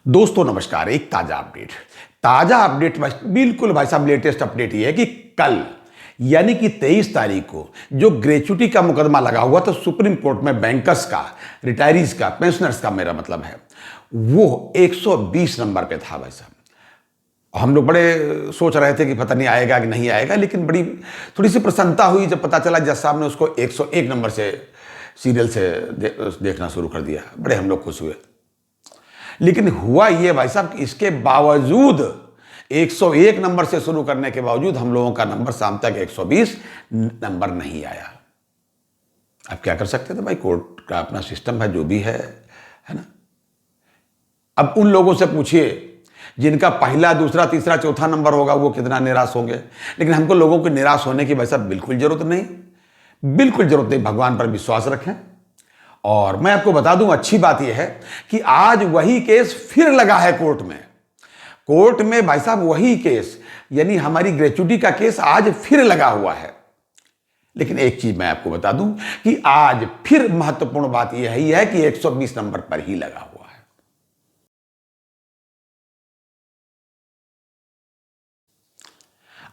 दोस्तों नमस्कार। एक ताजा अपडेट बिल्कुल भाई साहब, लेटेस्ट अपडेट ये है कि कल यानी कि 23 तारीख को जो ग्रेच्युटी का मुकदमा लगा हुआ था सुप्रीम कोर्ट में, बैंकर्स का, रिटायरीज का, पेंशनर्स का मेरा मतलब है, वो 120 नंबर पे था भाई साहब। हम लोग बड़े सोच रहे थे कि पता नहीं आएगा कि नहीं आएगा, लेकिन बड़ी थोड़ी सी प्रसन्नता हुई जब पता चला जज साहब ने उसको 101 नंबर से सीरियल से देखना शुरू कर दिया। बड़े हम लोग खुश हुए। लेकिन हुआ ये भाई साहब कि इसके बावजूद 101 नंबर से शुरू करने के बावजूद हम लोगों का नंबर शाम तक 120 नंबर नहीं आया। अब क्या कर सकते थे भाई, कोर्ट का अपना सिस्टम है, जो भी है ना। अब उन लोगों से पूछिए जिनका पहला, दूसरा, तीसरा, चौथा नंबर होगा, वो कितना निराश होंगे। लेकिन हमको लोगों को निराश होने की भाई साहब बिल्कुल जरूरत नहीं, बिल्कुल जरूरत नहीं। भगवान पर विश्वास रखें। और मैं आपको बता दूं, अच्छी बात यह है कि आज वही केस फिर लगा है कोर्ट में भाई साहब, वही केस यानी हमारी ग्रेच्युटी का केस आज फिर लगा हुआ है। लेकिन एक चीज मैं आपको बता दूं कि आज फिर महत्वपूर्ण बात यह है कि 120 नंबर पर ही लगा हुआ है।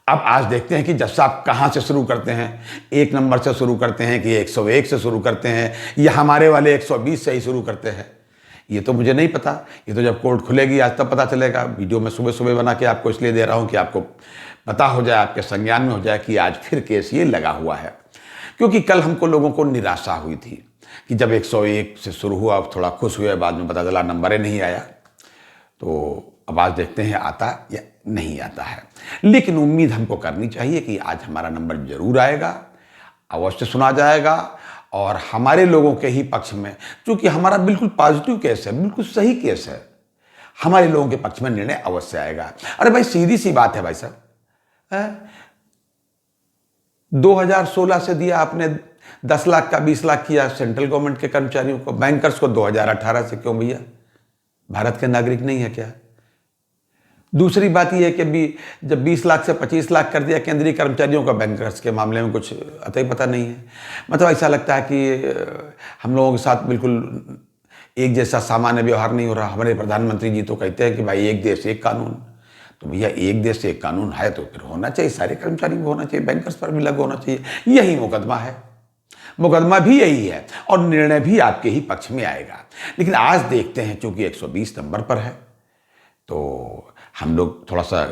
अब आज देखते हैं कि जज साहब कहां से शुरू करते हैं। 1 नंबर से शुरू करते हैं कि 101 से शुरू करते हैं या हमारे वाले 120 से ही शुरू करते हैं, ये तो मुझे नहीं पता। ये तो जब कोर्ट खुलेगी आज तब पता चलेगा। वीडियो मैं सुबह सुबह बना के आपको इसलिए दे रहा हूं कि आपको पता हो जाए, आपके संज्ञान में हो जाए कि आज फिर केस ये लगा हुआ है। क्योंकि कल हमको लोगों को निराशा हुई थी कि जब 101 से शुरू हुआ, अब थोड़ा खुश हुए, बाद में पता चला नंबर ही नहीं आया। तो अब आज देखते हैं आता या नहीं आता है। लेकिन उम्मीद हमको करनी चाहिए कि आज हमारा नंबर जरूर आएगा, अवश्य सुना जाएगा और हमारे लोगों के ही पक्ष में, क्योंकि हमारा बिल्कुल पॉजिटिव केस है, बिल्कुल सही केस है, हमारे लोगों के पक्ष में निर्णय अवश्य आएगा। अरे भाई सीधी सी बात है भाई साहब, 2016 से दिया आपने 10 लाख का 20 लाख किया सेंट्रल गवर्नमेंट के कर्मचारियों को, बैंकर्स को 2018 से क्यों भैया? भारत के नागरिक नहीं है क्या? दूसरी बात यह है कि जब 20 लाख से 25 लाख कर दिया केंद्रीय कर्मचारियों का, बैंकर्स के मामले में कुछ अता ही पता नहीं है। मतलब ऐसा लगता है कि हम लोगों के साथ बिल्कुल एक जैसा सामान्य व्यवहार नहीं हो रहा। हमारे प्रधानमंत्री जी तो कहते हैं कि भाई एक देश एक कानून। तो भैया एक देश एक कानून है तो फिर होना चाहिए, सारे कर्मचारी को होना चाहिए, बैंकर्स पर भी लागू होना चाहिए। यही मुकदमा है, मुकदमा भी यही है और निर्णय भी आपके ही पक्ष में आएगा। लेकिन आज देखते हैं, चूंकि 120 नंबर पर है तो हम लोग थोड़ा सा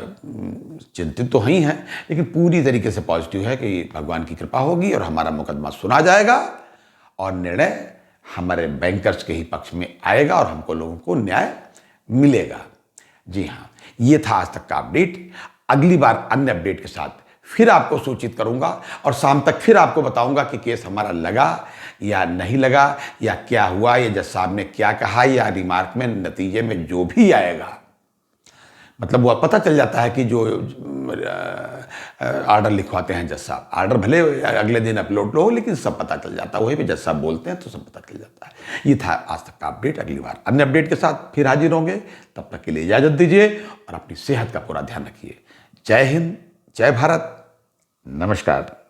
चिंतित तो ही हैं, लेकिन पूरी तरीके से पॉजिटिव है कि भगवान की कृपा होगी और हमारा मुकदमा सुना जाएगा और निर्णय हमारे बैंकर्स के ही पक्ष में आएगा और हमको लोगों को न्याय मिलेगा। जी हाँ, ये था आज तक का अपडेट। अगली बार अन्य अपडेट के साथ फिर आपको सूचित करूंगा और शाम तक फिर आपको बताऊंगा कि केस हमारा लगा या नहीं लगा, या क्या हुआ, या जज साहब ने क्या कहा, या रिमार्क में नतीजे में जो भी आएगा। मतलब वो पता चल जाता है कि जो ऑर्डर लिखवाते हैं जज साहब, ऑर्डर भले अगले दिन अपलोड हो, लेकिन सब पता चल जाता है। वही भी जज साहब बोलते हैं तो सब पता चल जाता है। ये था आज तक का अपडेट। अगली बार अन्य अपडेट के साथ फिर हाजिर होंगे। तब तक के लिए इजाजत दीजिए और अपनी सेहत का पूरा ध्यान रखिए। जय हिंद, जय भारत, नमस्कार।